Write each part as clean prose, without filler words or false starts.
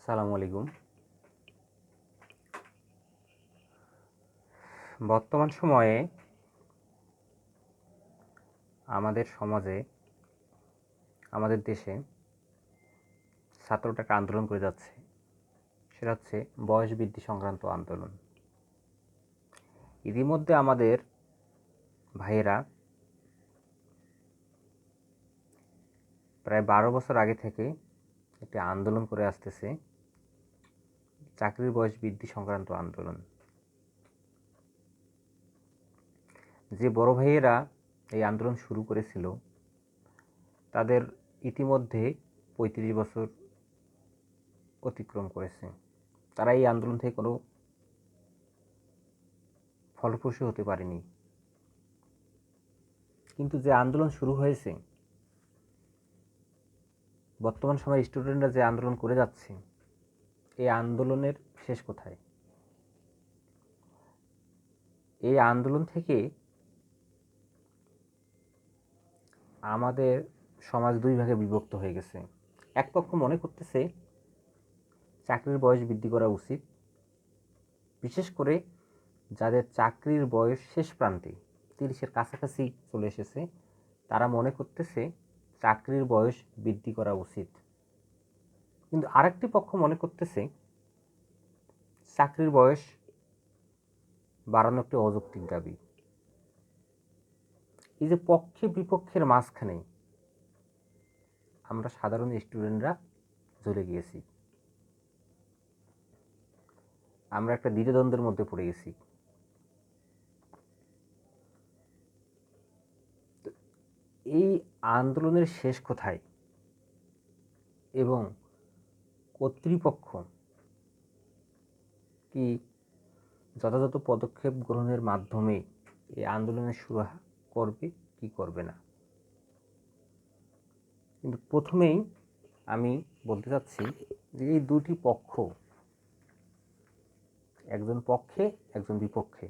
আসসালামু আলাইকুম। বর্তমান সময়ে আমাদের সমাজে, আমাদের দেশে ছাত্ররা একটা আন্দোলন করে যাচ্ছে। সেটা হচ্ছে বয়স বৃদ্ধি সংক্রান্ত আন্দোলন। ইতিমধ্যে আমাদের ভাইয়েরা প্রায় 12 বছর আগে থেকে একটি আন্দোলন করে আসতেছে, চাকরির বয়স বৃদ্ধি সংক্রান্ত আন্দোলন। যে বড় ভাইয়েরা এই আন্দোলন শুরু করেছিল তাদের ইতিমধ্যে 35 বছর অতিক্রম করেছে। তারা এই আন্দোলন থেকে কোনো ফলপ্রসূ হতে পারেনি। কিন্তু যে আন্দোলন শুরু হয়েছে, বর্তমান সময়ে স্টুডেন্টরা যে আন্দোলন করে যাচ্ছে, এই আন্দোলনের শেষ কোথায়? এই আন্দোলন থেকে আমাদের সমাজ দুই ভাগে বিভক্ত হয়ে গেছে। এক পক্ষ মনে করতেছে চাকরির বয়স বৃদ্ধি করা উচিত, বিশেষ করে যাদের চাকরির বয়স শেষ প্রান্তে, 30-এর কাছাকাছি চলে এসেছে, তারা মনে করতেছে চাকরির বয়স বৃদ্ধি করা উচিত। কিন্তু আরেকটি পক্ষ মনে করতেছে চাকরির বয়স বাড়ানো একটি অযৌক্তিক দাবি। এই যে পক্ষে বিপক্ষের মাঝখানে আমরা সাধারণ স্টুডেন্টরা ঝুলে গিয়েছি। আমরা একটা দ্বিধাদ্বন্দ্বের মধ্যে পড়ে গেছি। এই আন্দোলনের শেষ কোথায় এবং কর্তৃপক্ষ কি যথাযথ পদক্ষেপ গ্রহণের মাধ্যমে এই আন্দোলনের শুরু করবে কি করবে না? কিন্তু প্রথমেই আমি বলতে চাচ্ছি যে এই দুটি পক্ষ, একজন পক্ষে একজন বিপক্ষে,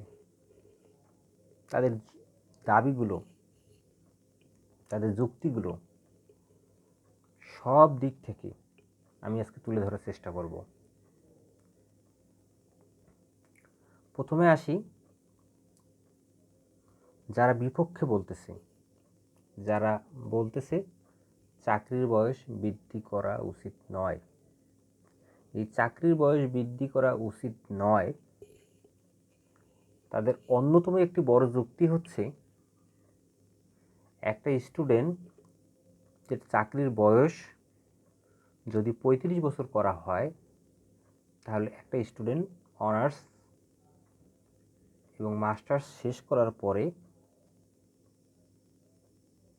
তাদের দাবিগুলো, তাদের যুক্তিগুলো সব দিক থেকে আমি আজকে তুলে ধরার চেষ্টা করব। প্রথমে আসি যারা বিপক্ষে বলতেছে, যারা বলতেছে চাকরির বয়স বৃদ্ধি করা উচিত নয়। এই চাকরির বয়স বৃদ্ধি করা উচিত নয়, তাদের অন্যতম একটি বড় যুক্তি হচ্ছে একটা স্টুডেন্ট যে চাকরির বয়স যদি 35 বছর করা হয়, তাহলে একটা স্টুডেন্ট অনার্স এবং মাস্টার্স শেষ করার পরে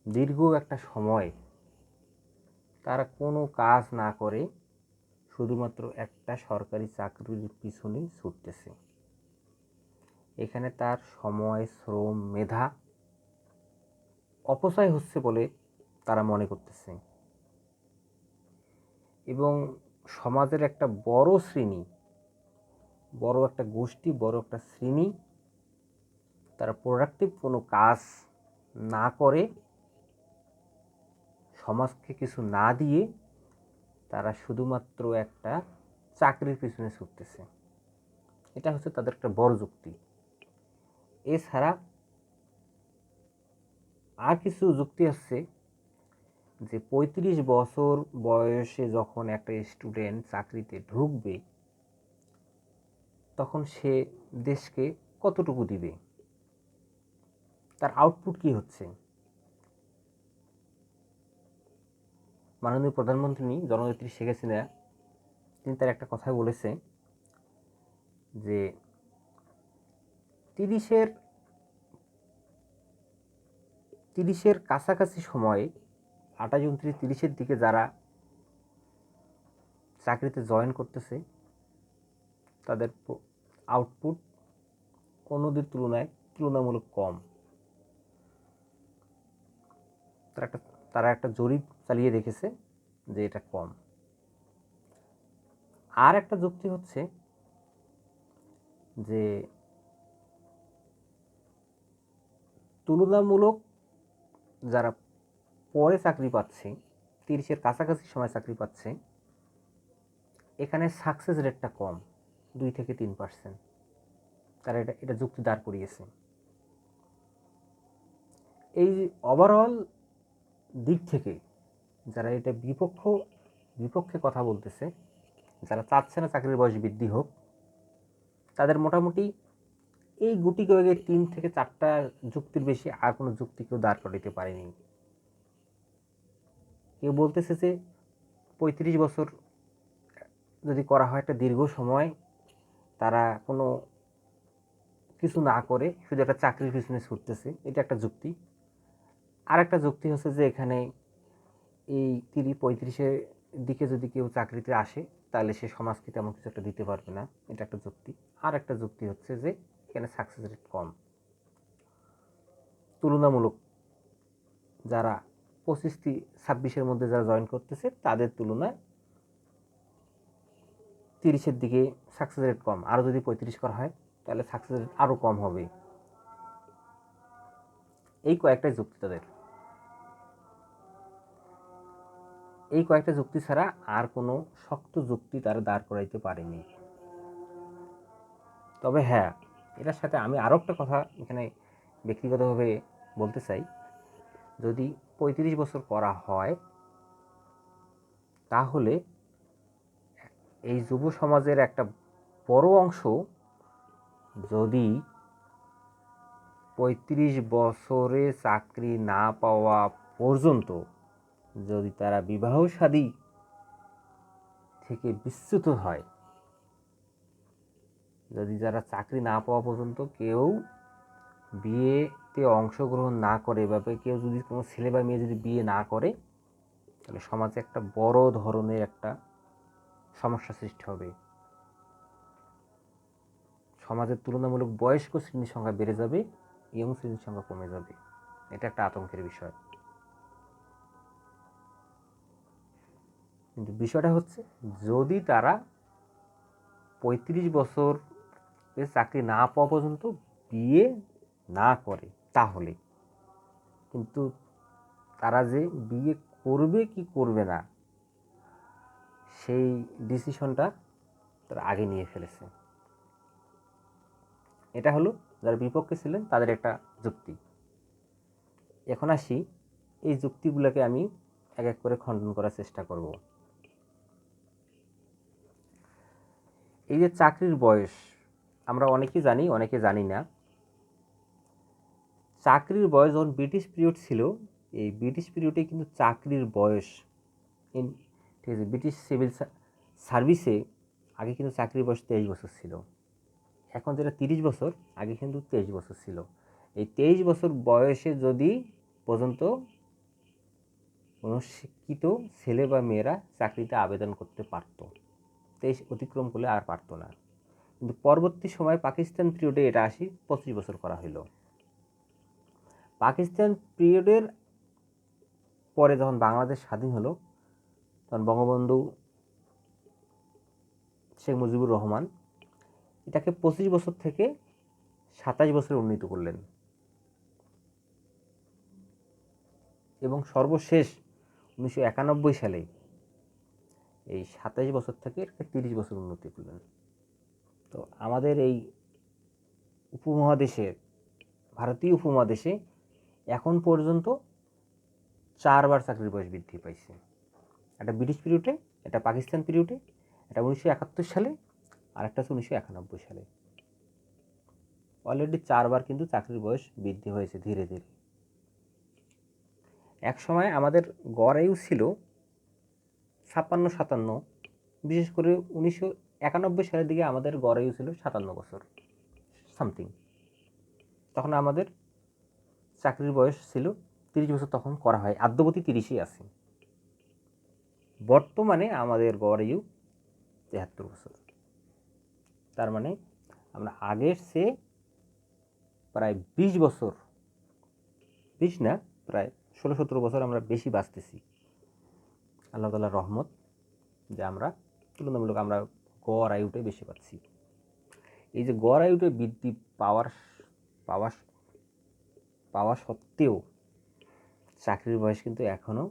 দীর্ঘ একটা সময় তারা কোনো কাজ না করে শুধুমাত্র একটা সরকারি চাকরির পিছনেই ছুটতেছে। এখানে তার সময়, শ্রম, মেধা অপচয় হচ্ছে বলে তারা মনে করতেছে। এবং সমাজের একটা বড় শ্রেণী, বড় একটা গোষ্ঠী, বড় একটা শ্রেণী তারা প্রোডাক্টিভ কোনো কাজ না করে, সমাজকে কিছু না দিয়ে তারা শুধুমাত্র একটা চাকরির পিছনে ছুটতেছে। এটা হচ্ছে তাদের একটা বড় যুক্তি। এছাড়া আর কিছু যুক্তি আছে যে 35 বছর বয়সে যখন একটা স্টুডেন্ট চাকরিতে ঢুকবে, তখন সে দেশকে কতটুকু দিবে, তার আউটপুট কি হচ্ছে। মাননীয় প্রধানমন্ত্রী জননেত্রী শেখ হাসিনা তিনি তার একটা কথা বলেছে যে 30-এর কাছাকাছি সময়ে 28, 29, 30-এর দিকে যারা চাকরিতে জয়েন করতেছে তাদের আউটপুট অন্যদের তুলনায় তুলনামূলক কম। তারা একটা জরিপ চালিয়ে দেখেছে যে এটা কম। আর একটা যুক্তি হচ্ছে যে তুলনামূলক যারা পরে চাকরি পাচ্ছে, 30-এর কাছাকাছি সময় চাকরি পাচ্ছে, এখানে সাকসেস রেটটা কম, 2 থেকে 3%। তারা এটা যুক্তি দাঁড় করিয়েছে। এই ওভারঅল দিক থেকে যারা এটা বিপক্ষে কথা বলতেছে, যারা চাচ্ছে না চাকরির বয়স বৃদ্ধি হোক, তাদের মোটামুটি এই গুটি কয়েকের 3 থেকে 4টা যুক্তির বেশি আর কোনো যুক্তি কেউ দাঁড় করাতে পারেনি। কেউ বলতেছে যে 35 বছর যদি করা হয়, একটা দীর্ঘ সময় তারা কোনো কিছু না করে শুধু একটা চাকরির পিছনে ছুটতেছে, এটা একটা যুক্তি। আর একটা যুক্তি হচ্ছে যে এখানে এই 35-এর দিকে যদি কেউ চাকরিতে আসে, তাহলে সে সমাজকে তেমন কিছু একটা দিতে পারবে না, এটা একটা যুক্তি। আর একটা যুক্তি হচ্ছে যে এখানে সাকসেস রেট কম, তুলনামূলক যারা 25-26-এর মধ্যে যারা জয়েন করতেছে তাদের তুলনায় 30-এর দিকে সাকসেস রেট কম। আরও যদি 35 করা হয় তাহলে সাকসেস রেট আরও কম হবে। এই কয়েকটা যুক্তি তাদের, এই কয়েকটা যুক্তি ছাড়া আর কোনো শক্ত যুক্তি তারা দাঁড় করাইতে পারেনি। তবে হ্যাঁ, এটার সাথে আমি আরও একটা কথা এখানে ব্যক্তিগতভাবে বলতে চাই। যদি 35 বছর করা হয়, তাহলে এই যুব সমাজের একটা বড় অংশ যদি 35 বছরে চাকরি না পাওয়া পর্যন্ত যদি তারা বিবাহ শাদী থেকে বিচ্যুত হয়, যদি যারা চাকরি না পাওয়া পর্যন্ত কেউ বিয়েতে অংশগ্রহণ না করে, বা কেউ যদি কোনো ছেলে বা মেয়ে যদি বিয়ে না করে, তাহলে সমাজে একটা বড় ধরনের একটা সমস্যা সৃষ্টি হবে। সমাজের তুলনামূলক বয়স্ক শ্রেণীর সংখ্যা বেড়ে যাবে, ইয়ং শ্রেণীর সংখ্যা কমে যাবে। এটা একটা আতঙ্কের বিষয়। কিন্তু বিষয়টা হচ্ছে, যদি তারা 35 বছর চাকরি না পাওয়া পর্যন্ত বিয়ে না করে, তাহলে কিন্তু তারা যে বিয়ে করবে কি করবে না, সেই ডিসিশনটা তারা আগে নিয়ে ফেলেছে। এটা হলো যারা বিপক্ষে ছিলেন তাদের একটা যুক্তি। এখন আসি, এই যুক্তিগুলোকে আমি এক এক করে খণ্ডন করার চেষ্টা করব। এই যে চাকরির বয়স, আমরা অনেকেই জানি, অনেকে জানি না। চাকরির বয়স যখন ব্রিটিশ পিরিয়ড ছিল, এই ব্রিটিশ পিরিয়ডে কিন্তু চাকরির বয়স, ঠিক আছে, ব্রিটিশ সিভিল সার্ভিসে আগে কিন্তু চাকরির বয়স 23 বছর ছিল। এখন যেটা 30 বছর, আগে কিন্তু 23 বছর ছিল। এই 23 বছর বয়সে যদি পর্যন্ত কোনো শিক্ষিত ছেলে বা মেয়েরা চাকরিতে আবেদন করতে পারত, 23 অতিক্রম করলে আর পারতো না। কিন্তু পরবর্তী সময় পাকিস্তান পিরিয়ডে এটা 25 বছর করা হলো। পাকিস্তান পিরিয়ডের পরে যখন বাংলাদেশ স্বাধীন হলো, তখন বঙ্গবন্ধু শেখ মুজিবুর রহমান এটাকে 25 বছর থেকে 27 বছরে উন্নীত করলেন, এবং সর্বশেষ 1991 সালে এই 27 বছর থেকে 30 বছর উন্নতি করলেন। তো আমাদের এই উপমহাদেশের, ভারতীয় উপমহাদেশে এখন পর্যন্ত 4বার চাকরির বয়স বৃদ্ধি পাইছে। একটা ব্রিটিশ পিরিয়ডে, এটা পাকিস্তান পিরিয়ডে, এটা 1971 সালে, আর একটা হচ্ছে 1991 সালে। অলরেডি 4বার কিন্তু চাকরির বয়স বৃদ্ধি হয়েছে ধীরে ধীরে। এক সময় আমাদের গড় আয়ু ছিল 56-57, বিশেষ করে 1991 সালের দিকে আমাদের গড় আয়ু ছিল 57 বছর সামথিং। তখন আমাদের চাকরির বয়স ছিল 30 বছর, তখন করা হয়, আদ্যবতী 30ই আছে। বর্তমানে আমাদের গড় আয়ু 73 বছর। তার মানে আমরা আগের চেয়ে প্রায় 20 বছর, 20 না, প্রায় 16-17 বছর আমরা বেশি বাঁচতেছি। আল্লাহ তাআলার রহমত যে আমরা তুলনামূলক আমরা গড় আয়ুটাই বেশি পাচ্ছি। এই যে গড় আয়ুটা বৃদ্ধি পাওয়া সত্ত্বেও চাকরির বয়স কিন্তু এখনও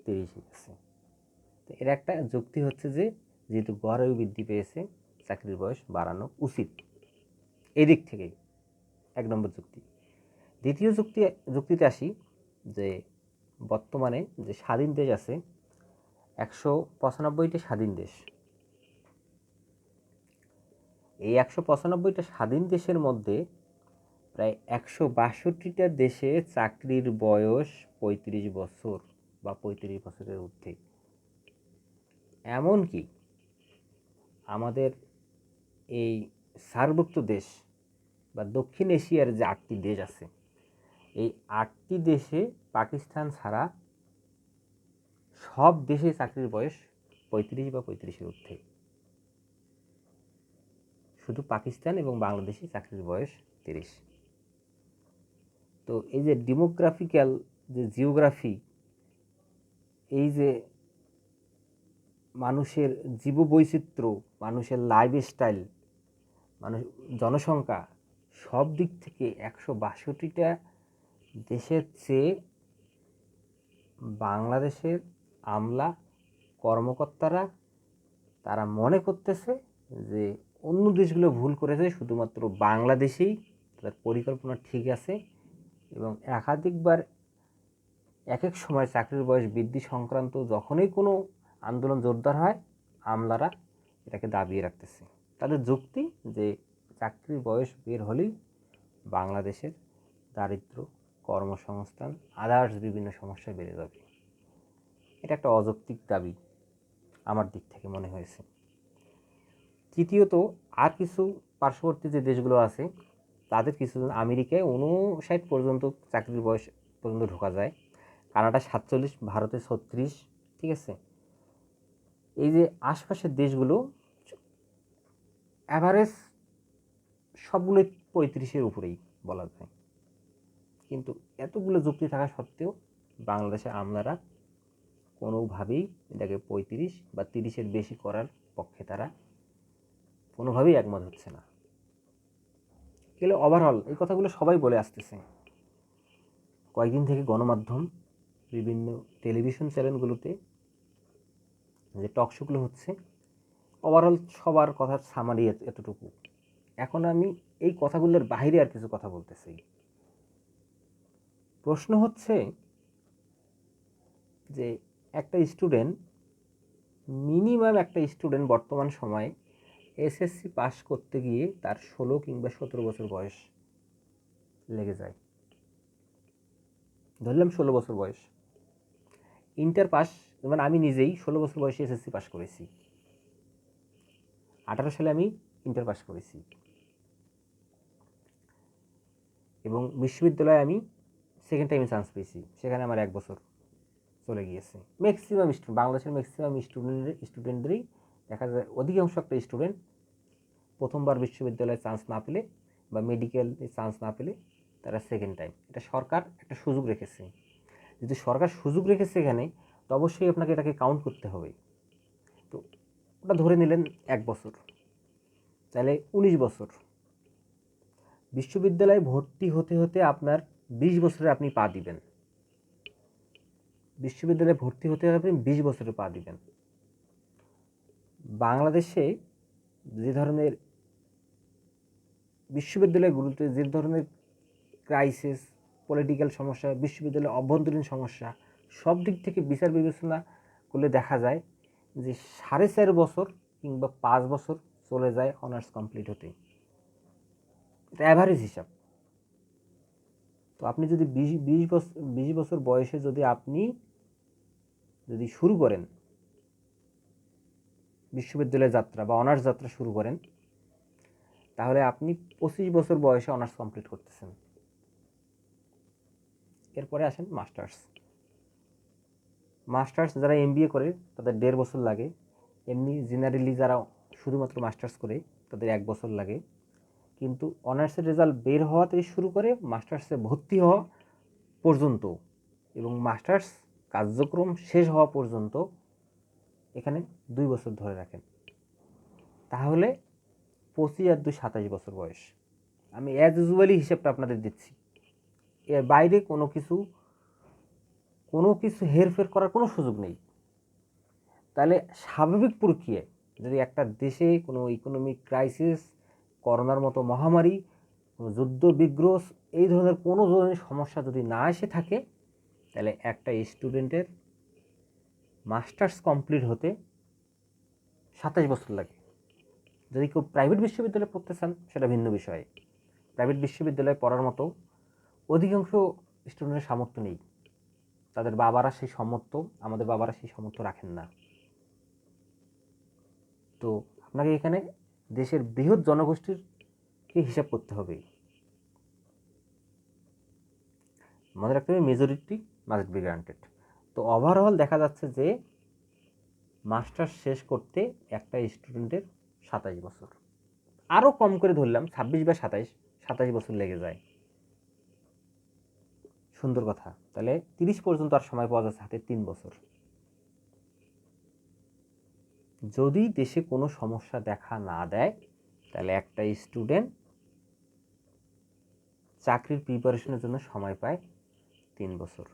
30ই আছে। তো এর একটা যুক্তি হচ্ছে যে যেহেতু গড় আয়ু বৃদ্ধি পেয়েছে, চাকরির বয়স বাড়ানো উচিত। এদিক থেকেই 1 নম্বর যুক্তি। দ্বিতীয় যুক্তিতে আসি যে বর্তমানে যে স্বাধীন দেশ আছে 195টি স্বাধীন দেশ। এই 195টা স্বাধীন দেশের মধ্যে প্রায় 162টা দেশে চাকরির বয়স 35 বছর বা 35 বছরের ঊর্ধ্বে। এমনকি আমাদের এই সার্কভুক্ত দেশ বা দক্ষিণ এশিয়ার যে 8টি দেশ আছে, এই 8টি দেশে পাকিস্তান ছাড়া সব দেশে চাকরির বয়স 35 বা 35-এর ঊর্ধ্বে। শুধু পাকিস্তান এবং বাংলাদেশে চাকরির বয়স 30। তো এই যে ডেমোগ্রাফিক্যাল যে জিওগ্রাফি, এই যে মানুষের জীববৈচিত্র্য, মানুষের লাইফস্টাইল, মানুষ জনসংখ্যা, সব দিক থেকে 162টা দেশের চেয়ে বাংলাদেশের আমলা কর্মকর্তারা তারা মনে করতেছে যে অন্য দেশগুলো ভুল করেছে, শুধুমাত্র বাংলাদেশেই তাদের পরিকল্পনা ঠিক আছে। এবং একাধিকবার এক এক সময় চাকরির বয়স বৃদ্ধি সংক্রান্ত যখনই কোনো আন্দোলন জোরদার হয়, আমলারা এটাকে দাবিয়ে রাখতেছে। তাদের যুক্তি যে চাকরির বয়স বের হলেই বাংলাদেশের দারিদ্র, কর্মসংস্থান, আদার্স বিভিন্ন সমস্যা বেড়ে যাবে। এটা একটা অযৌক্তিক দাবি আমার দিক থেকে মনে হয়েছে। তৃতীয়ত, আর কিছু পার্শ্ববর্তী যে দেশগুলো আছে তাদের কিছুজন, আমেরিকায় 59 পর্যন্ত চাকরির বয়স পর্যন্ত ঢোকা যায়, কানাডা 47, ভারতে 36, ঠিক আছে। এই যে আশপাশের দেশগুলো অ্যাভারেজ সবগুলোই 35-এর উপরেই বলা যায়। কিন্তু এতগুলো যুক্তি থাকা সত্ত্বেও বাংলাদেশের আমলারা কোনোভাবেই এটাকে 35 বা 30-এর বেশি করার পক্ষে তারা কোনোভাবেই একমত হচ্ছে না। গেলে ওভারঅল এই কথাগুলো সবাই বলে আসতেছে। কয়েকদিন থেকে গণমাধ্যম, বিভিন্ন টেলিভিশন চ্যানেলগুলোতে যে টকশোগুলো হচ্ছে, ওভারঅল সবার কথার সামারি এতটুকু। এখন আমি এই কথাগুলোর বাইরে আর কিছু কথা বলতেছি। প্রশ্ন হচ্ছে যে একটা স্টুডেন্ট, মিনিমাম একটা স্টুডেন্ট বর্তমান সময়ে এসএসসি পাস করতে গিয়ে তার 16 কিংবা 17 বছর বয়স লেগে যায়। ধরলাম 16 বছর বয়স। ইন্টার পাস, যেমন আমি নিজেই 16 বছর বয়সে এসএসসি পাস করেছি। 18 সালে আমি ইন্টার পাস করেছি এবং বিশ্ববিদ্যালয়ে আমি সেকেন্ড টাইমে চান্স পেয়েছি। সেখানে আমার 1 বছর চলে গিয়েছে। ম্যাক্সিমাম স্টুডেন্ট, বাংলাদেশের ম্যাক্সিমাম স্টুডেন্টদেরই দেখা যায়, অধিকাংশ একটা স্টুডেন্ট প্রথমবার বিশ্ববিদ্যালয়ে চান্স না পেলে বা মেডিকেলে চান্স না পেলে তারা সেকেন্ড টাইম, এটা সরকার একটা সুযোগ রেখেছে। যদি সরকার সুযোগ রেখেছে এখানে, তো অবশ্যই আপনাকে এটাকে কাউন্ট করতে হবে। তো ওটা ধরে নিলেন 1 বছর, তাহলে 19 বছর। বিশ্ববিদ্যালয়ে ভর্তি হতে হতে আপনার 20 বছরে আপনি পা দিবেন। বিশ্ববিদ্যালয়ে ভর্তি হতে হতে আপনি 20 বছরে পা দিবেন। বাংলাদেশে যে ধরনের বিশ্ববিদ্যালয়গুলোতে যে ধরনের ক্রাইসিস, পলিটিক্যাল সমস্যা, বিশ্ববিদ্যালয়ের অভ্যন্তরীণ সমস্যা, সব দিক থেকে বিচার বিবেচনা করলে দেখা যায় যে 4.5 বছর কিংবা 5 বছর চলে যায় অনার্স কমপ্লিট হতে। এটা অ্যাভারেজ হিসাব। তো আপনি যদি 20 বছর বয়সে যদি শুরু করেন বিশ্ববিদ্যালয় যাত্রা বা অনার্স যাত্রা শুরু করেন, তাহলে আপনি 25 বছর বয়সে অনার্স কমপ্লিট করতেছেন। এরপরে আসেন মাস্টার্স যারা এমবিএ করে তাদের 1.5 বছর লাগে। এমনি জেনারেলি যারা শুধুমাত্র মাস্টার্স করে তাদের 1 বছর লাগে। কিন্তু অনার্সের রেজাল্ট বের হওয়া থেকে শুরু করে মাস্টার্সে ভর্তি হওয়া পর্যন্ত এবং মাস্টার্স কার্যক্রম শেষ হওয়া পর্যন্ত এখানে 2 বছর ধরে রাখেন, তাহলে 25 আর 2 27 বছর বয়স। আমি অ্যাজ ইউজুয়ালি হিসেবটা আপনাদের দিচ্ছি, এর বাইরে কোনো কিছু হেরফের করার কোনো সুযোগ নেই। তাহলে স্বাভাবিক প্রক্রিয়ায় যদি একটা দেশে কোনো ইকোনমিক ক্রাইসিস, করোনার মতো মহামারী, যুদ্ধ বিগ্রহ, এই ধরনের কোনো ধরনের সমস্যা যদি না এসে থাকে, তাহলে একটা স্টুডেন্টের মাস্টার্স কমপ্লিট হতে 27 বছর লাগে। যদি কেউ প্রাইভেট বিশ্ববিদ্যালয়ে পড়তে চান সেটা ভিন্ন বিষয়। প্রাইভেট বিশ্ববিদ্যালয়ে পড়ার মতো অধিকাংশ স্টুডেন্টের সামর্থ্য নেই, তাদের বাবারা সেই সামর্থ্য, আমাদের বাবারা সেই সামর্থ্য রাখেন না। তো আপনাকে এখানে দেশের বৃহৎ জনগোষ্ঠীরকে হিসাব করতে হবে। মনে রাখতে হবে মেজরিটি মাস্ট বি গ্রান্টেড। তো ওভারঅল দেখা যাচ্ছে যে মাস্টার্স শেষ করতে একটা স্টুডেন্টের 27 বছর, আরও কম করে ধরলাম 26 বা 27 বছর লেগে যায়। সুন্দর কথা। তাহলে 30 পর্যন্ত আর সময় পাওয়া যাচ্ছে হাতে 3 বছর। যদি দেশে কোনো সমস্যা দেখা না দেয়, তাহলে একটা স্টুডেন্ট চাকরির প্রিপারেশনের জন্য সময় পায় 3 বছর।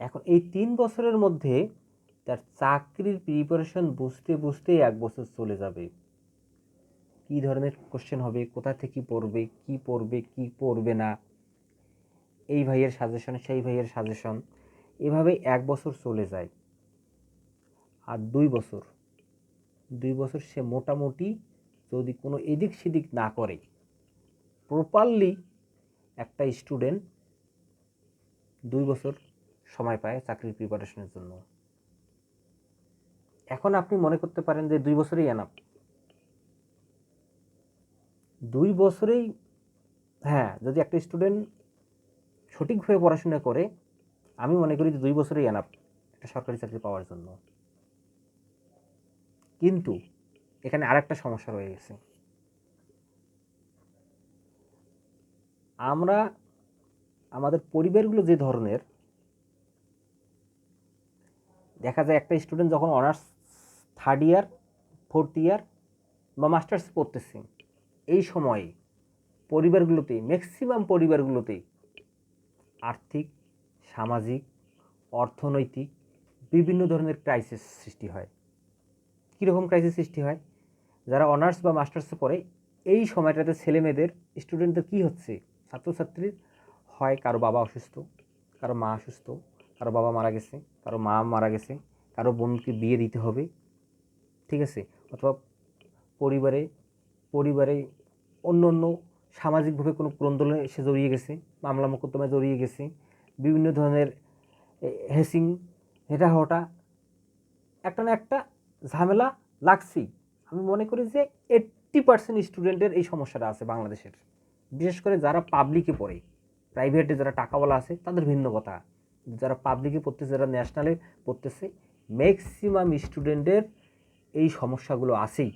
এখন এই 3 বছরের মধ্যে তার চাকরির প্রিপারেশন বুঝতে বুঝতেই 1 বছর চলে যাবে। কী ধরনের কোশ্চেন হবে, কোথা থেকে পড়বে, কি পড়বে না, এই ভাইয়ের সাজেশন, সেই ভাইয়ের সাজেশন, এভাবে 1 বছর চলে যায়। আর 2 বছর সে মোটামুটি যদি কোনো এদিক সেদিক না করে, প্রপারলি একটা স্টুডেন্ট 2 বছর সময় পায় চাকরির প্রিপারেশনের জন্য। এখন আপনি মনে করতে পারেন যে 2 বছরেই এনাফ। 2 বছরেই, হ্যাঁ, যদি একটা স্টুডেন্ট সঠিকভাবে পড়াশোনা করে, আমি মনে করি যে 2 বছরেই এনাফ একটা সরকারি চাকরি পাওয়ার জন্য। কিন্তু এখানে আরেকটা সমস্যা রয়ে গেছে। আমরা আমাদের পরিবারগুলো যে ধরনের, দেখা যায় একটা স্টুডেন্ট যখন অনার্স 3rd ইয়ার 4th ইয়ার বা মাস্টার্স পড়তেছে, এই সময়ে পরিবারগুলোতে, ম্যাক্সিমাম পরিবারগুলোতে আর্থিক, সামাজিক, অর্থনৈতিক বিভিন্ন ধরনের ক্রাইসিস সৃষ্টি হয়। কীরকম ক্রাইসিস সৃষ্টি হয়? যারা অনার্স বা মাস্টার্সে পড়ে, এই সময়টাতে ছেলেমেয়েদের, স্টুডেন্টদের কী হচ্ছে, ছাত্রছাত্রীর হয় কারো বাবা অসুস্থ, কারো মা অসুস্থ, কারো বাবা মারা গেছে, কারো মা মারা গেছে, কারো বোনকে বিয়ে দিতে হবে, ঠিক আছে, অথবা পরিবারে পরিবারে অন্য অন্য সামাজিকভাবে কোনো ক্রন্দলে এসে জড়িয়ে গেছে, মামলা মোকদ্দমায় জড়িয়ে গেছে, বিভিন্ন ধরনের হেসিং হেটা হটা, একটা না একটা ঝামেলা লাগছেই। আমি মনে করি যে 80% স্টুডেন্টের এই সমস্যাটা আছে বাংলাদেশের। বিশেষ করে যারা পাবলিকে পড়ে, প্রাইভেটে যারা টাকাওয়ালা আছে তাদের ভিন্ন কথা, যারা পাবলিকে পড়তেছে, যারা ন্যাশনালে পড়তেছে, ম্যাক্সিমাম স্টুডেন্টের এই সমস্যাগুলো আছেই।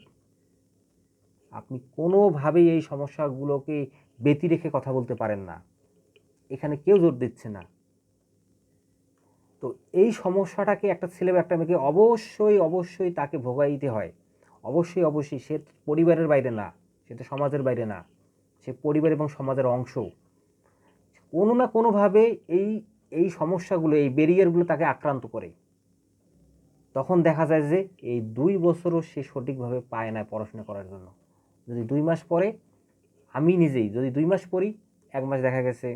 আপনি কোনোভাবেই এই সমস্যাগুলোকে ব্যতি রেখে কথা বলতে পারেন না, এখানে কেউ জোর দিচ্ছে না। তো এই সমস্যাটাকে একটা ছেলে বা একটা মেয়েকে অবশ্যই তাকে ভোগাইতে হয়। অবশ্যই সে পরিবারের বাইরে না, সে তো সমাজের বাইরে না, সে পরিবার এবং সমাজের অংশ। কোনো না কোনোভাবে এই এই সমস্যাগুলো, এই ব্যারিয়ারগুলো তাকে আক্রান্ত করে। তখন দেখা যায় যে এই 2 বছরও সে সঠিকভাবে পায় না পড়াশোনা করার জন্য। যদি 2 মাস পরে, আমি নিজেই যদি 2 মাস পড়ি, 1 মাস দেখা গেছে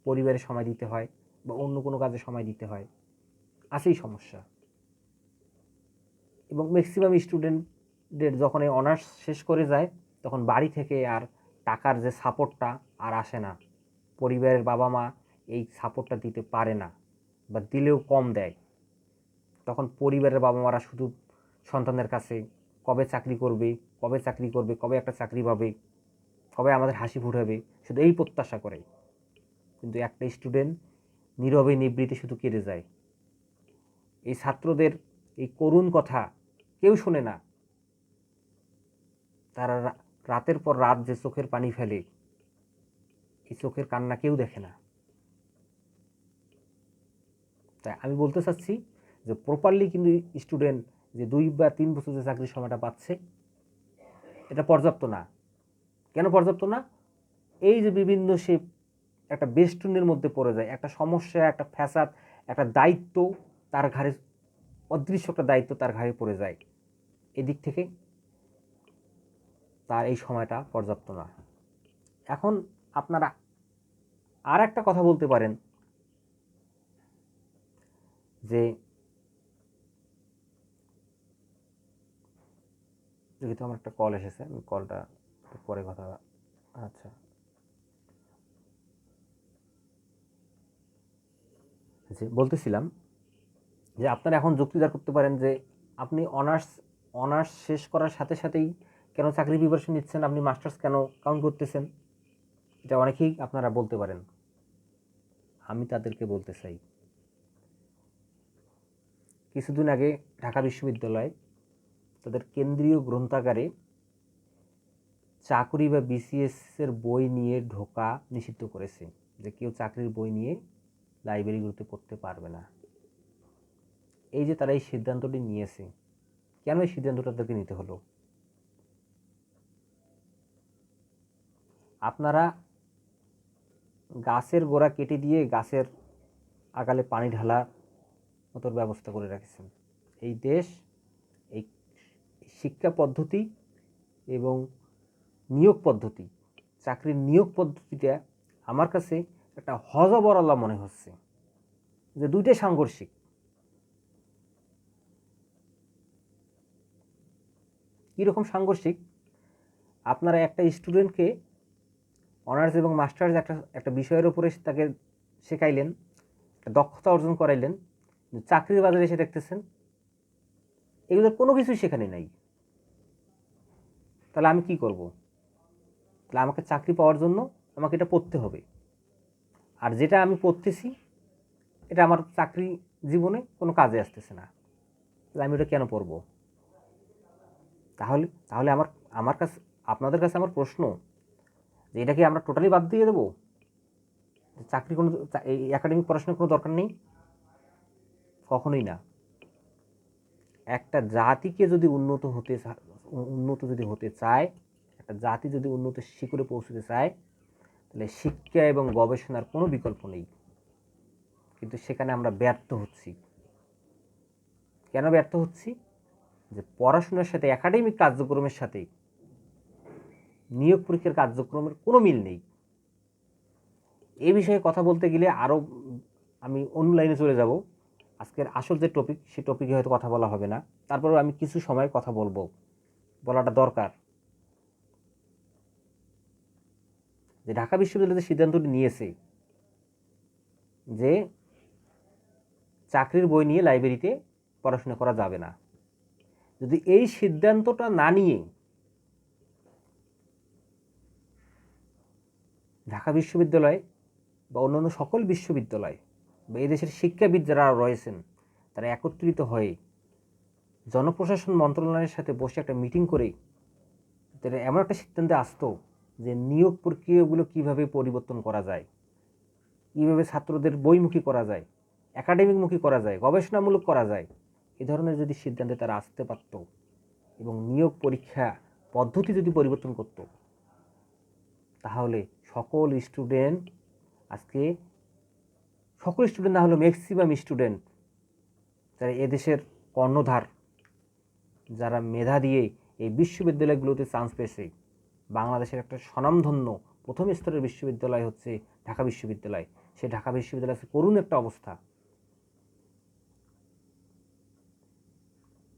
পরিবারে সময় দিতে হয় বা অন্য কোনো কাজে সময় দিতে হয়, আছেই সমস্যা। এবং ম্যাক্সিমাম স্টুডেন্টদের যখন এই অনার্স শেষ করে যায়, তখন বাড়ি থেকে আর টাকার যে সাপোর্টটা আর আসে না, পরিবারের বাবা মা এই সাপোর্টটা দিতে পারে না বা দিলেও কম দেয়। তখন পরিবারের বাবা মারা শুধু সন্তানের কাছে কবে চাকরি করবে, কবে একটা চাকরি পাবে, কবে আমাদের হাসি ফুটাবে, শুধু এই প্রত্যাশা করে। কিন্তু একটা স্টুডেন্ট নীরবে নিবৃত্তে শুধু কেঁদে যায়। এই ছাত্রদের এই করুণ কথা কেউ শোনে না। তারা রাতের পর রাত যে চোখের পানি ফেলে, এই চোখের কান্না কেউ দেখে না। তাই আমি বলতে চাচ্ছি যে প্রপারলি কিন্তু স্টুডেন্ট যে 2 বা 3 বছর যে চাকরির সময়টা পাচ্ছে, এটা পর্যাপ্ত না। কেন পর্যাপ্ত না? এই যে বিভিন্ন সে একটা বেষ্টনীর মধ্যে পড়ে যায়, একটা সমস্যা, একটা ফ্যাসাদ, একটা দায়িত্ব তার ঘাড়ে অদৃশ্য একটা দায়িত্ব তার ঘাড়ে পড়ে যায়। এদিক থেকে তার এই সময়টা পর্যাপ্ত না। এখন আপনারা আর একটা কথা বলতে পারেন যে যেহেতু আমার একটা কল এসেছে, আমি কলটা পরে কথা। আচ্ছা, বলতেছিলাম যে আপনারা এখন যুক্তিদার করতে পারেন যে আপনি অনার্স শেষ করার সাথে সাথেই কেন চাকরি প্রিপারেশন নিচ্ছেন, আপনি মাস্টার্স কেন কাউন্ট করতেছেন? এটা অনেকেই আপনারা বলতে পারেন। আমি তাদেরকে বলতে চাই, কিছুদিন আগে ঢাকা বিশ্ববিদ্যালয় তাদের কেন্দ্রীয় গ্রন্থাগারে চাকরি বা বিসিএস এর বই নিয়ে ঢোকা নিষিদ্ধ করেছে, যে কেউ চাকরির বই নিয়ে লাইব্রেরিগুলোতে পড়তে পারবে না। এই যে তারা এই সিদ্ধান্তটি নিয়েছে, কেন এই সিদ্ধান্তটা তাদেরকে নিতে হলো? আপনারা গাছের গোড়া কেটে দিয়ে গাছের আগালে পানি ঢালা মতোর ব্যবস্থা করে রেখেছেন। এই দেশ, এই শিক্ষা পদ্ধতি এবং নিয়োগ পদ্ধতি, চাকরির নিয়োগ পদ্ধতিটা আমার কাছে একটা হযবরল মনে হচ্ছে, যে দুইটাই সাংঘর্ষিক। কীরকম সাংঘর্ষিক? আপনারা একটা স্টুডেন্টকে অনার্স এবং মাস্টার্স একটা বিষয়ের উপরে তাকে শেখাইলেন, দক্ষতা অর্জন করাইলেন, চাকরির বাজারে এসে দেখতেছেন এগুলোর কোনো কিছুই সেখানে নাই। তাহলে আমি কি করব? তাহলে আমাকে চাকরি পাওয়ার জন্য আমাকে এটা পড়তে হবে, আর যেটা আমি পড়তেছি এটা আমার চাকরি জীবনে কোনো কাজে আসতেছে না। তাহলে আমি ওটা কেন পড়ব? তাহলে তাহলে আমার আমার কাছে আপনাদের কাছে আমার প্রশ্ন, যে এটা কি আমরা টোটালি বাদ দিয়ে দেবো? চাকরি কোনো এই একাডেমিক পড়াশোনার কোনো দরকার নেই? কখনোই না। একটা জাতিকে যদি উন্নত যদি হতে চায়, একটা জাতি যদি উন্নত শিখরে পৌঁছতে চায়, তাহলে শিক্ষা এবং গবেষণার কোনো বিকল্প নেই। কিন্তু সেখানে আমরা ব্যর্থ হচ্ছি। কেন ব্যর্থ হচ্ছি? যে পড়াশোনার সাথে, একাডেমিক কার্যক্রমের সাথে নিয়োগ পরীক্ষার কার্যক্রমের কোনো মিল নেই। এই বিষয়ে কথা বলতে গেলে আরও আমি অন্য লাইনে চলে যাব। আজকের আসল যে টপিক, সেই টপিকে হয়তো কথা বলা হবে না, তারপরেও আমি কিছু সময় কথা বলবো, বলাটা দরকার। যে ঢাকা বিশ্ববিদ্যালয় যে সিদ্ধান্তটি নিয়েছে যে চাকরির বই নিয়ে লাইব্রেরিতে পড়াশোনা করা যাবে না, যদি এই সিদ্ধান্তটা না নিয়ে ঢাকা বিশ্ববিদ্যালয় বা অন্যান্য সকল বিশ্ববিদ্যালয় বা এদেশের শিক্ষাবিদ যারা রয়েছেন তারা একত্রিত হয়ে জনপ্রশাসন মন্ত্রণালয়ের সাথে বসে একটা মিটিং করে তারা এমন একটা সিদ্ধান্তে আসতো যে নিয়োগ প্রক্রিয়াগুলো কীভাবে পরিবর্তন করা যায়, কীভাবে ছাত্রদের বইমুখী করা যায়, একাডেমিকমুখী করা যায়, গবেষণামূলক করা যায়, এ ধরনের যদি সিদ্ধান্তে তারা আসতে পারত এবং নিয়োগ পরীক্ষা পদ্ধতি যদি পরিবর্তন করত, তাহলে সকল স্টুডেন্ট না হলেও ম্যাক্সিমাম স্টুডেন্ট যারা এদেশের কর্ণধার, যারা মেধা দিয়ে এই বিশ্ববিদ্যালয়গুলোতে চান্স পেয়েছে, বাংলাদেশের একটা স্বনামধন্য প্রথম স্তরের বিশ্ববিদ্যালয় হচ্ছে ঢাকা বিশ্ববিদ্যালয়। সেই ঢাকা বিশ্ববিদ্যালয় আছে করুণ একটা অবস্থা।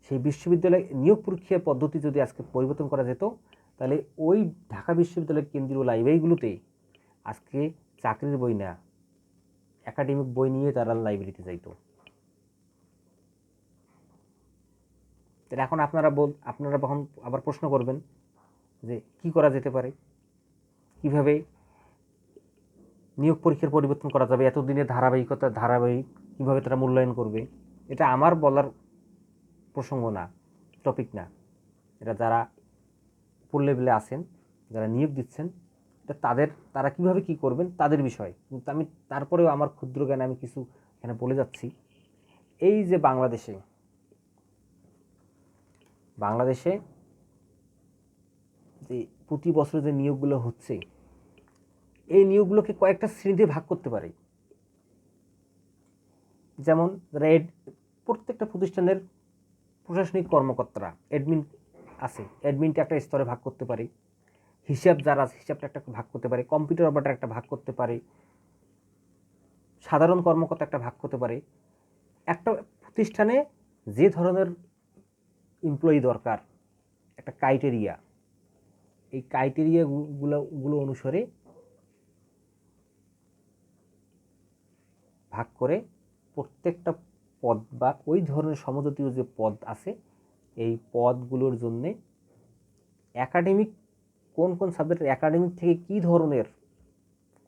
সেই বিশ্ববিদ্যালয় নিয়োগ পরীক্ষা পদ্ধতি যদি আজকে পরিবর্তন করা যেত, তাহলে ওই ঢাকা বিশ্ববিদ্যালয়ের কেন্দ্রীয় লাইব্রেরিগুলোতে আজকে চাকরির বই না, একাডেমিক বই নিয়ে তারা লাইব্রেরিতে যাইতো। এখন আপনারা তখন আবার প্রশ্ন করবেন যে কি করা যেতে পারে, কিভাবে নিয়োগ পরীক্ষার পরিবর্তন করা যাবে, এতদিনের ধারাবাহিক কিভাবে তারা মূল্যায়ন করবে। এটা আমার বলার প্রসঙ্গ না, টপিক না। এটা যারা উপর লেভেলে আছেন, যারা নিয়োগ দিচ্ছেন, এটা তারা কিভাবে কি করবেন তাদের বিষয়। কিন্তু আমি তারপরেও আমার ক্ষুদ্র জ্ঞানে আমি কিছু এখানে বলে যাচ্ছি। এই যে বাংলাদেশে যে প্রতি বছর যে নিয়োগগুলো হচ্ছে, এই নিয়োগগুলোকে কয়েকটা শ্রেণীতে ভাগ করতে পারে। যেমন যারা প্রত্যেকটা প্রতিষ্ঠানের প্রশাসনিক কর্মকর্তারা অ্যাডমিন আছে, অ্যাডমিনটা একটা স্তরে ভাগ করতে পারে, হিসাব যারা আছে হিসাবটা একটা ভাগ করতে পারে, কম্পিউটার অপারেটর একটা ভাগ করতে পারে, সাধারণ কর্মকর্তা একটা ভাগ করতে পারে। একটা প্রতিষ্ঠানে যে ধরনের এমপ্লয়ি দরকার, একটা ক্রাইটেরিয়া, এই ক্রাইটেরিয়াগুলো অনুসারে ভাগ করে প্রত্যেকটা পদ বা ওই ধরনের সমজাতীয় যে পদ আছে এই পদগুলোর জন্যে একাডেমিক কোন কোন সাবজেক্টের একাডেমিক থেকে কী ধরনের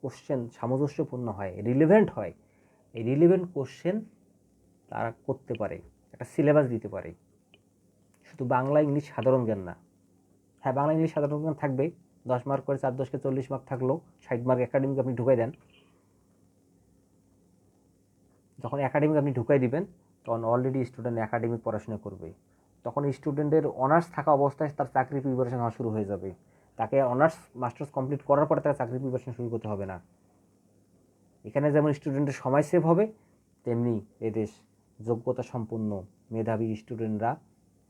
কোশ্চেন সামঞ্জস্যপূর্ণ হয়, রিলেভেন্ট হয়, এই রিলেভেন্ট কোশ্চেন তারা করতে পারে, একটা সিলেবাস দিতে পারে। শুধু বাংলা ইংলিশ সাধারণ জ্ঞান না, হ্যাঁ বাংলা ইংলিশ সাধারণ জ্ঞান থাকবে, 10 মার্ক করে 4 10 কে 40 মার্ক থাকলো, 60 মার্ক একাডেমিক আপনি ঢুকাই দেন। যখন একাডেমিক আপনি ঢুকাই দিবেন তখন অলরেডি স্টুডেন্ট একাডেমিক পড়াশোনা করবে, তখন স্টুডেন্টের অনার্স থাকা অবস্থায় তার চাকরির প্রিপারেশন হওয়া শুরু হয়ে যাবে। তাকে অনার্স মাস্টার্স কমপ্লিট করার পরে তাকে চাকরির প্রিপারেশন শুরু করতে হবে না। এখানে যেমন স্টুডেন্টের সময় সেভ হবে, তেমনি এদেশ যোগ্যতা সম্পন্ন মেধাবী স্টুডেন্টরা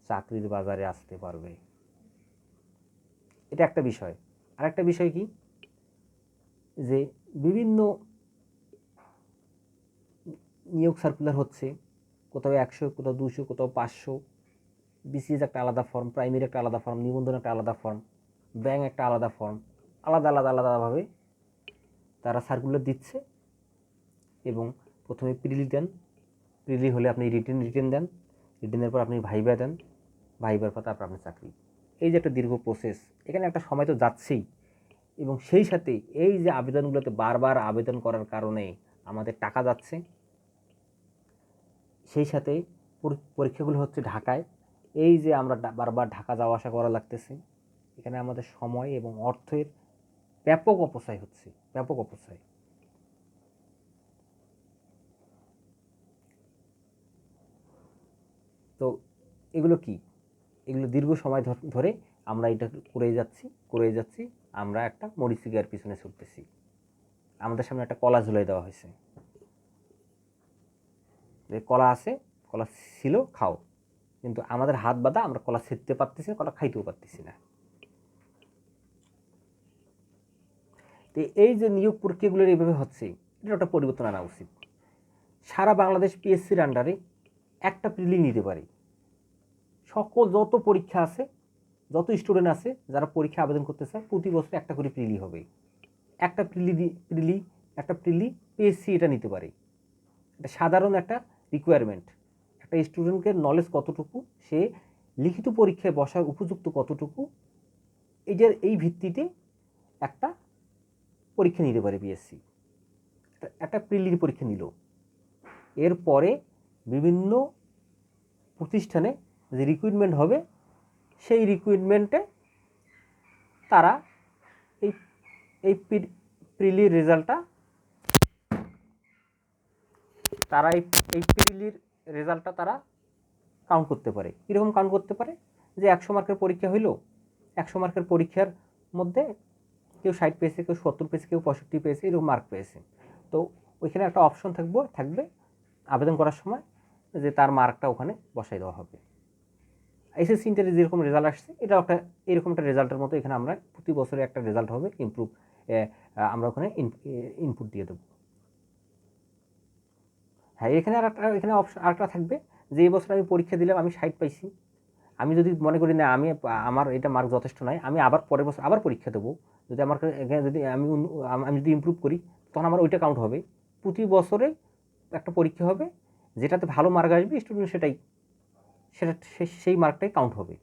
চাকরির বাজারে আসতে পারবে। এটা একটা বিষয়। আরেকটা বিষয় কি, যে বিভিন্ন নিয়োগ সার্কুলার হচ্ছে, কোথাও 100, কোথাও 200, কোথাও 500, বিসিএস একটা আলাদা ফর্ম, প্রাইমারি একটা আলাদা ফর্ম, নিবন্ধন একটা আলাদা ফর্ম, ব্যাংক একটা আলাদা ফর্ম, আলাদাভাবে তারা সার্কুলার দিচ্ছে। এবং প্রথমে প্রিলি দেন, প্রিলি হলে আপনি রিটেন দেন, রিটেনের পর আপনি ভাইবা দেন, ভাইবার পর তারপর আপনি চাকরি। এই যে একটা দীর্ঘ প্রসেস, এখানে একটা সময় তো যাচ্ছেই। এবং সেই সাথে এই যে আবেদনগুলোতে বারবার আবেদন করার কারণে আমাদের টাকা যাচ্ছে, সেই সাথে পরীক্ষাগুলো হচ্ছে ঢাকায়, এই যে আমরা বারবার ঢাকা যাওয়া আসা করা লাগতেছে, এখানে আমাদের সময় এবং অর্থের ব্যাপক অপচয় হচ্ছে, ব্যাপক অপচয়। তো এগুলো কি, এগুলো দীর্ঘ সময় ধরে আমরা এটা করে যাচ্ছি, আমরা একটা মরিচিকার পিছনে ছুটতেছি। আমাদের সামনে একটা কলা ঝুলাই দেওয়া হয়েছে, যে কলা আছে, কলা ছিল খাও, কিন্তু আমাদের হাত বাঁধা, আমরা কলা ছিঁড়তে পারতেছি না, কলা খাইতেও পারতেছি না। তো এই যে নিয়োগ প্রক্রিয়াগুলোর এইভাবে হচ্ছে, এটা একটা পরিবর্তন আনা উচিত। সারা বাংলাদেশ পিএসসির আন্ডারে একটা প্রিলি নিতে পারে, সকল যত পরীক্ষা আছে, যত স্টুডেন্ট আছে যারা পরীক্ষা আবেদন করতে চায়, প্রতি বছর একটা করে প্রিলি হবে। একটা প্রিলি পিএসসি এটা নিতে পারে। এটা সাধারণ একটা রিকোয়ারমেন্ট। একটা স্টুডেন্টকে নলেজ কতটুকু, সে লিখিত পরীক্ষায় বসার উপযুক্ত কতটুকু, এই ভিত্তিতে একটা পরীক্ষা নিতে পারে পিএসসি। একটা প্রিলির পরীক্ষা নিল, এরপরে বিভিন্ন প্রতিষ্ঠানে যে রিক্রুটমেন্ট হবে, সেই রিক্রুটমেন্টে তারা এই প্রিলির রেজাল্টটা, তারা এই প্রিলির রেজাল্টটা তারা কাউন্ট করতে পারে। কীরকম কাউন্ট করতে পারে, যে 100 মার্কের পরীক্ষা হইল, 100 মার্কের পরীক্ষার মধ্যে কেউ 60 পেয়েছে, কেউ 70 পেয়েছে, কেউ 65 পেয়েছে, এরকম মার্ক পেয়েছে। তো ওইখানে একটা অপশন থাকবে আবেদন করার সময়, যে তার মার্কটা ওখানে বসাই দেওয়া হবে। এসএসসি ইন্টারে যেরকম রেজাল্ট আসছে, এটা একটা এরকম একটা রেজাল্টের মতো এখানে আমরা প্রতি বছরে একটা রেজাল্ট হবে, আমরা ওখানে ইনপুট দিয়ে দেবো। হ্যাঁ, এখানে অপশন আরেকটা থাকবে, যে এই বছর আমি পরীক্ষা দিলাম, আমি 60 পাইছি, আমি যদি মনে করি না আমার এটা মার্ক যথেষ্ট নয়, আমি আবার পরের বছর আবার পরীক্ষা দেবো, যদি আমার যদি আমি যদি ইমপ্রুভ করি, তখন আমার ওইটা কাউন্ট হবে। প্রতি বছরে একটা পরীক্ষা হবে, যেটাতে ভালো মার্ক আসবে স্টুডেন্ট সেই মার্কটাই কাউন্ট হবে।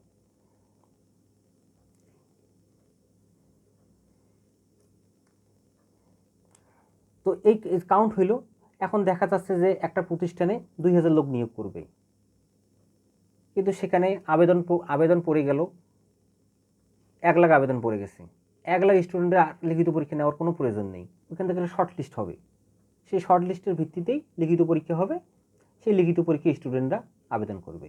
তো এই কাউন্ট হইল। এখন দেখা যাচ্ছে যে একটা প্রতিষ্ঠানে 2000 লোক নিয়োগ করবে, কিন্তু সেখানে আবেদন পড়ে গেল 1 লাখ আবেদন পড়ে গেছে। 1 লাখ স্টুডেন্টের লিখিত পরীক্ষা নেওয়ার কোনো প্রয়োজন নেই, ওখান থেকে শর্ট লিস্ট হবে, সেই শর্ট লিস্টের ভিত্তিতেই লিখিত পরীক্ষা হবে, সেই লিখিত পরীক্ষায় স্টুডেন্টরা আবেদন করবে,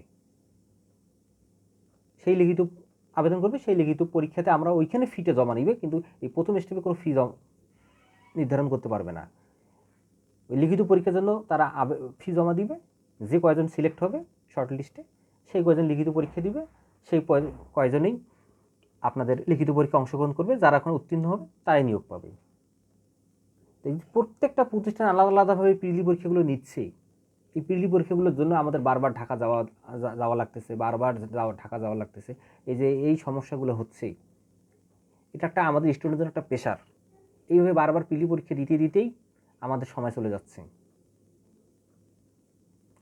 সেই লিখিত পরীক্ষাতে আমরা ওইখানে ফিটা জমা নিবে, কিন্তু এই প্রথম স্টেপে কোনো ফি নির্ধারণ করতে পারবে না। ওই লিখিত পরীক্ষার জন্য তারা ফি জমা দিবে, যে কয়জন সিলেক্ট হবে শর্ট লিস্টে সেই কয়জন লিখিত পরীক্ষা দিবে, সেই কয়জনেই আপনাদের লিখিত পরীক্ষা অংশগ্রহণ করবে, যারা এখন উত্তীর্ণ হবে তারাই নিয়োগ পাবে। এই প্রত্যেকটা প্রতিষ্ঠান আলাদা আলাদাভাবে প্রিলি পরীক্ষাগুলো নিচ্ছে। এই প্রিলি পরীক্ষাগুলোর জন্য আমাদের বারবার ঢাকা যাওয়া লাগতেছে, বারবার ঢাকা যাওয়া লাগতেছে। এই যে এই সমস্যাগুলো হচ্ছে, এটা একটা আমাদের স্টুডেন্টের জন্য একটা প্রেশার। এইভাবে বারবার প্রিলি পরীক্ষা দিতেই আমাদের সময় চলে যাচ্ছে,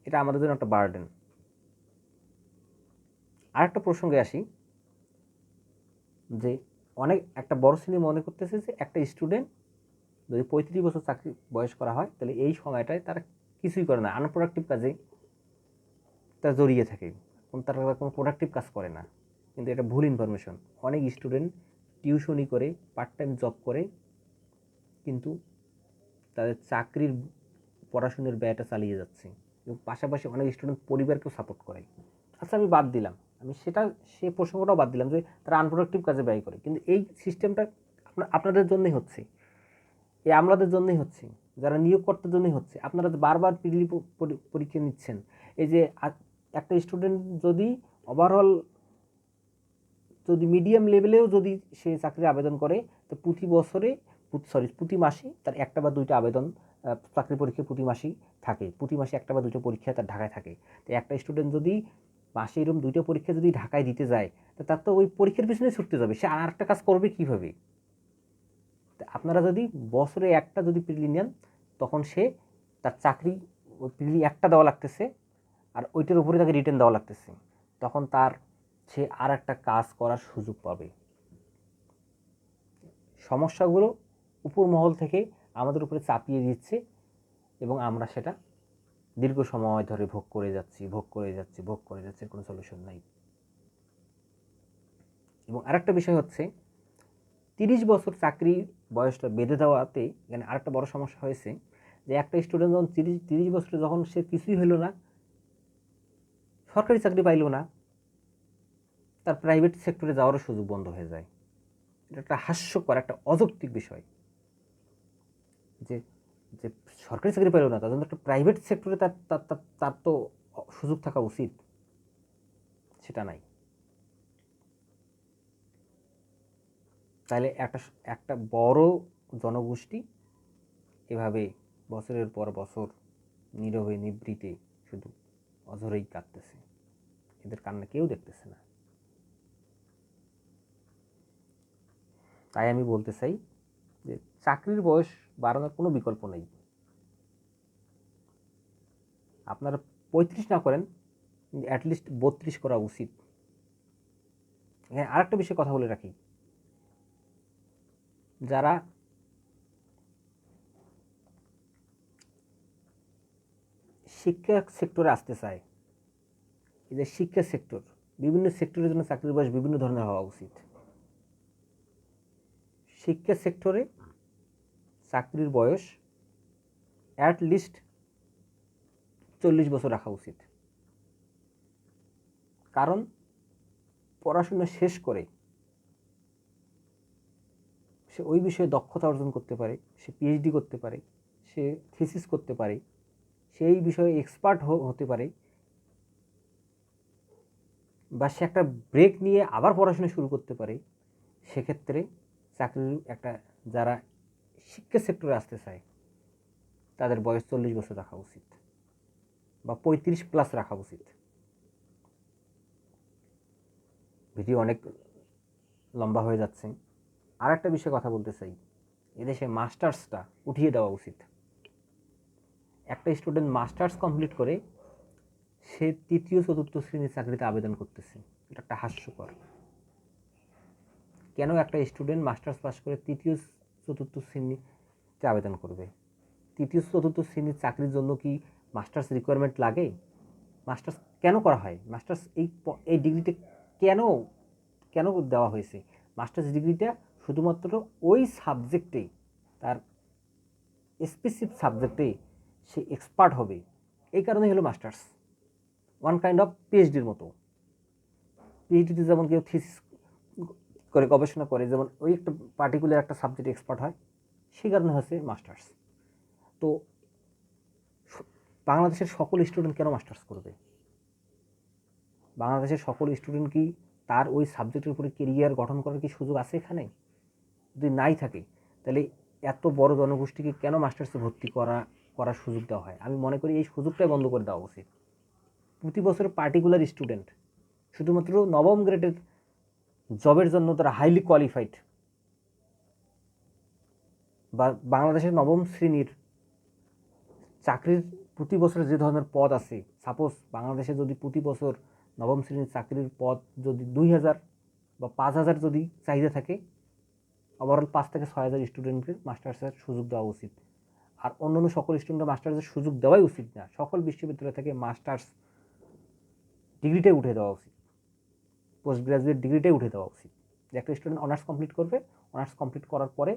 এটা আমাদের জন্য একটা বার্ডেন। আরেকটা প্রসঙ্গে আসি, যে অনেক একটা বড় শ্রেণী মনে করতেছে যে একটা স্টুডেন্ট যদি 35 বছর চাকরি বয়স করা হয় তাহলে এই সময়টায় তারা কিছুই করে না, আনপ্রোডাক্টিভ কাজে তারা জড়িয়ে থাকে, তারা কোনো প্রোডাক্টিভ কাজ করে না। কিন্তু এটা ভুল ইনফরমেশন। অনেক স্টুডেন্ট টিউশনি করে, পার্ট টাইম জব করে, কিন্তু তাদের চাকরির পড়াশোনার ব্যয়টা চালিয়ে যাচ্ছে, এবং পাশাপাশি অনেক স্টুডেন্ট পরিবারকেও সাপোর্ট করে। আচ্ছা, আমি বাদ দিলাম, আমি সে প্রসঙ্গটাও বাদ দিলাম যে তারা আনপ্রোডাক্টিভ কাজে ব্যয় করে, কিন্তু এই সিস্টেমটা আপনাদের জন্যই হচ্ছে, এই আমলাদের জন্যই হচ্ছে, যারা নিয়োগকর্তার জন্যই হচ্ছে। আপনারা বারবার প্রিলি পরীক্ষা নিচ্ছেন। এই যে একটা স্টুডেন্ট যদি ওভারঅল যদি মিডিয়াম লেভেলেও যদি সে চাকরির আবেদন করে, তো প্রতি মাসে তার একটা বা দুইটা আবেদন, চাকরি পরীক্ষা প্রতি মাসেই থাকে, প্রতি মাসে একটা বা দুটো পরীক্ষা তার ঢাকায় থাকে। তো একটা স্টুডেন্ট যদি মাসে এরকম দুইটা পরীক্ষা যদি ঢাকায় দিতে যায়, তো তার তো ওই পরীক্ষার পিছনে ছুটতে যাবে, সে আর একটা কাজ করবে কীভাবে? আপনারা যদি বছরে একটা যদি প্রিলি নেন, তখন সে তার চাকরি ওই প্রিলি একটা দেওয়া লাগতেছে, আর ওইটার উপরে তাকে রিটেন দেওয়া লাগতেছে, তখন সে আর একটা কাজ করার সুযোগ পাবে। সমস্যাগুলো উপর মহল থেকে আমাদের উপরে চাপিয়ে দিচ্ছে, এবং আমরা সেটা দীর্ঘ সময় ধরে ভোগ করে যাচ্ছি, কোনো সলিউশন নাই। এবং আরেকটা বিষয় হচ্ছে, 30 বছর চাকরি বয়সটা বেঁধে দেওয়াতে এখানে আরেকটা বড় সমস্যা হয়েছে, যে একটা স্টুডেন্ট যখন 30 বছরে যখন সে কিছুই হলো না, সরকারি চাকরি পাইল না, তার প্রাইভেট সেক্টরে যাওয়ারও সুযোগ বন্ধ হয়ে যায়। এটা একটা হাস্যকর, একটা অযৌক্তিক বিষয়, যে যে সরকারি চাকরি পেল না, তার জন্য একটা প্রাইভেট সেক্টরে তার তো সুযোগ থাকা উচিত, সেটা নাই। তাহলে একটা বড় জনগোষ্ঠী এভাবে বছরের পর বছর নীরবে নিভৃতে শুধু অঝরেই কাঁদতেছে, এদের কান্না কেউ দেখতেছে না। তাই আমি বলতে চাই যে চাকরির বয়স বাড়ানোর কোনো বিকল্প নেই। আপনারা 35 না করেন, কিন্তু অ্যাটলিস্ট 32 করা উচিত। হ্যাঁ, আরেকটা বিষয়ে কথা বলে রাখি, যারা শিক্ষা সেক্টরে আসতে চায়, এই যে শিক্ষা সেক্টর, বিভিন্ন সেক্টরের জন্য চাকরির বয়স বিভিন্ন ধরনের হওয়া উচিত। শিক্ষা সেক্টরে চাকরির বয়স অ্যাটলিস্ট 40 বছর রাখা উচিত। কারণ পড়াশোনা শেষ করে সে ওই বিষয়ে দক্ষতা অর্জন করতে পারে, সে পিএইচডি করতে পারে, সে থিসিস করতে পারে, সেই বিষয়ে এক্সপার্ট হতে পারে, বা সে একটা ব্রেক নিয়ে আবার পড়াশোনা শুরু করতে পারে। সেক্ষেত্রে চাকরির যারা শিক্ষা সেক্টরে আসতে চায় তাদের বয়স 40 বছর রাখা উচিত, বা 35+ রাখা উচিত। ভিডিও অনেক লম্বা হয়ে যাচ্ছে। আর একটা বিষয়ে কথা বলতে চাই, এদেশে মাস্টার্সটা উঠিয়ে দেওয়া উচিত। একটা স্টুডেন্ট মাস্টার্স কমপ্লিট করে সে 3য়-4র্থ শ্রেণীর চাকরিতে আবেদন করতেছে, এটা একটা হাস্যকর। কেন একটা স্টুডেন্ট মাস্টার্স পাস করে 3য়-4র্থ শ্রেণীতে আবেদন করবে? 3য়-4র্থ শ্রেণীর চাকরির জন্য কি মাস্টার্স রিকোয়ারমেন্ট লাগে? মাস্টার্স কেন করা হয়? মাস্টার্স এই ডিগ্রিতে কেন কেন দেওয়া হয়েছে? মাস্টার্স ডিগ্রিটা শুধুমাত্র ওই সাবজেক্টে, তার স্পেসিফিক সাবজেক্টে সে এক্সপার্ট হবে, এই কারণেই হলো মাস্টার্স। ওয়ান কাইন্ড অফ পিএইচডির মতো। পিএইচডিতে যেমন কেউ থিসিস করে, গবেষণা করে, যেমন ওই একটা পার্টিকুলার একটা সাবজেক্টে এক্সপার্ট হয়, সেই কারণে হচ্ছে মাস্টার্স। তো বাংলাদেশের সকল স্টুডেন্ট কেন মাস্টার্স করবে? বাংলাদেশের সকল স্টুডেন্ট কি তার ওই সাবজেক্টের উপরে কেরিয়ার গঠন করার কি সুযোগ আছে এখানে? যদি নাই থাকে তাহলে এত বড় জনগোষ্ঠীকে কেন মাস্টার্সে ভর্তি করার সুযোগ দেওয়া হয়? আমি মনে করি এই সুযোগটাই বন্ধ করে দেওয়া উচিত। প্রতি বছর পার্টিকুলার স্টুডেন্ট শুধুমাত্র নবম গ্রেডের জবের জন্য তারা হাইলি কোয়ালিফাইড, বা বাংলাদেশের নবম শ্রেণীর চাকরির প্রতি বছর যে ধরনের পদ আছে, সাপোজ বাংলাদেশে যদি প্রতি বছর নবম শ্রেণীর চাকরির পদ যদি 2000 বা 5000 যদি চাহিদা থাকে, ওভারঅল 5 থেকে 6000 স্টুডেন্টকে মাস্টার্সের সুযোগ দেওয়া উচিত। আর অন্যান্য সকল স্টুডেন্টকে মাস্টার্সের সুযোগ দেওয়াই উচিত না, সকল বিশ্ববিদ্যালয় থেকে মাস্টার্স ডিগ্রিটাই উঠে দেওয়া উচিত, পোস্ট গ্রাজুয়েট ডিগ্রিটাই উঠে দেওয়া উচিত। যে একটা স্টুডেন্ট অনার্স কমপ্লিট করবে, অনার্স কমপ্লিট করার পরে